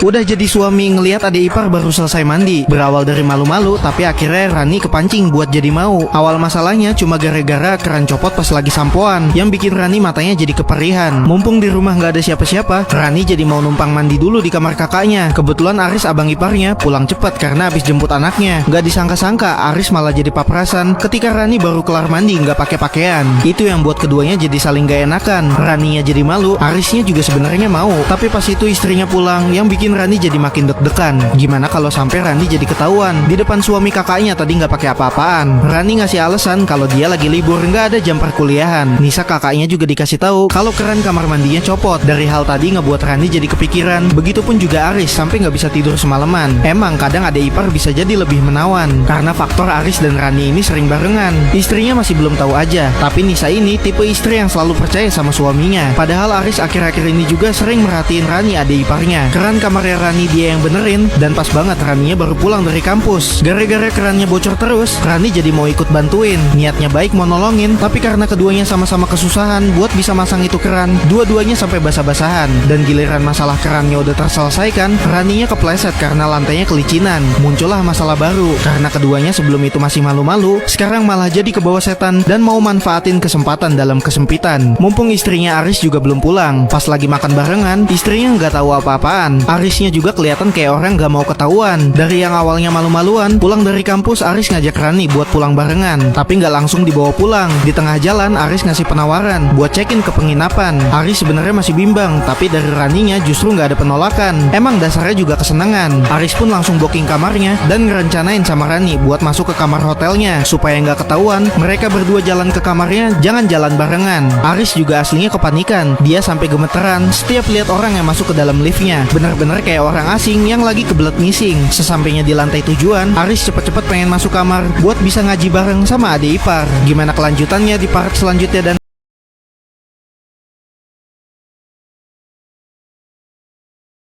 Udah jadi suami ngelihat adik ipar baru selesai mandi. Berawal dari malu-malu, tapi akhirnya Rani kepancing buat jadi mau. Awal masalahnya cuma gara-gara keran copot pas lagi sampoan, yang bikin Rani matanya jadi keperihan. Mumpung di rumah nggak ada siapa-siapa, Rani jadi mau numpang mandi dulu di kamar kakaknya. Kebetulan Aris abang iparnya pulang cepat karena habis jemput anaknya. Nggak disangka-sangka Aris malah jadi paparazan ketika Rani baru kelar mandi nggak pakai pakaian. Itu yang buat keduanya jadi saling gak enakan. Raninya jadi malu, Arisnya juga sebenarnya mau. Tapi pas itu istrinya pulang, yang bikin Rani jadi makin deg-degan. Gimana kalau sampai Rani jadi ketahuan di depan suami kakaknya tadi nggak pakai apa-apaan. Rani ngasih alasan kalau dia lagi libur, nggak ada jam perkuliahan. Nisa kakaknya juga dikasih tahu kalau keran kamar mandinya copot. Dari hal tadi ngebuat Rani jadi kepikiran. Begitupun juga Aris sampai nggak bisa tidur semalaman. Emang kadang adik ipar bisa jadi lebih menawan karena faktor Aris dan Rani ini sering barengan. Istrinya masih belum tahu aja, tapi Nisa ini tipe istri yang selalu percaya sama suaminya. Padahal Aris akhir-akhir ini juga sering merhatiin Rani adik iparnya. Keran kamarnya Rani dia yang benerin, dan pas banget Raninya baru pulang dari kampus. Gara-gara kerannya bocor terus, Rani jadi mau ikut bantuin. Niatnya baik mau nolongin, tapi karena keduanya sama-sama kesusahan buat bisa masang itu keran, dua-duanya sampai basah-basahan. Dan giliran masalah kerannya udah terselesaikan, Raninya kepleset karena lantainya kelicinan. Muncullah masalah baru, karena keduanya sebelum itu masih malu-malu, sekarang malah jadi kebawa setan dan mau manfaatin kesempatan dalam kesempitan. Mumpung istrinya Aris juga belum pulang, pas lagi makan barengan, istrinya nggak tahu apa-apaan. Arisnya juga kelihatan kayak orang gak mau ketahuan. Dari yang awalnya malu-maluan, pulang dari kampus Aris ngajak Rani buat pulang barengan, tapi gak langsung dibawa pulang. Di tengah jalan Aris ngasih penawaran buat check-in ke penginapan. Aris sebenarnya masih bimbang, tapi dari Raninya justru gak ada penolakan. Emang dasarnya juga kesenangan. Aris pun langsung booking kamarnya dan ngerencanain sama Rani buat masuk ke kamar hotelnya. Supaya gak ketahuan, mereka berdua jalan ke kamarnya, jangan jalan barengan. Aris juga aslinya kepanikan. Dia sampai gemeteran setiap lihat orang yang masuk ke dalam liftnya. Bener-bener kayak orang asing yang lagi kebelet missing. Sesampainya di lantai tujuan, Aris cepet-cepet pengen masuk kamar buat bisa ngaji bareng sama adik ipar. Gimana kelanjutannya di part selanjutnya dan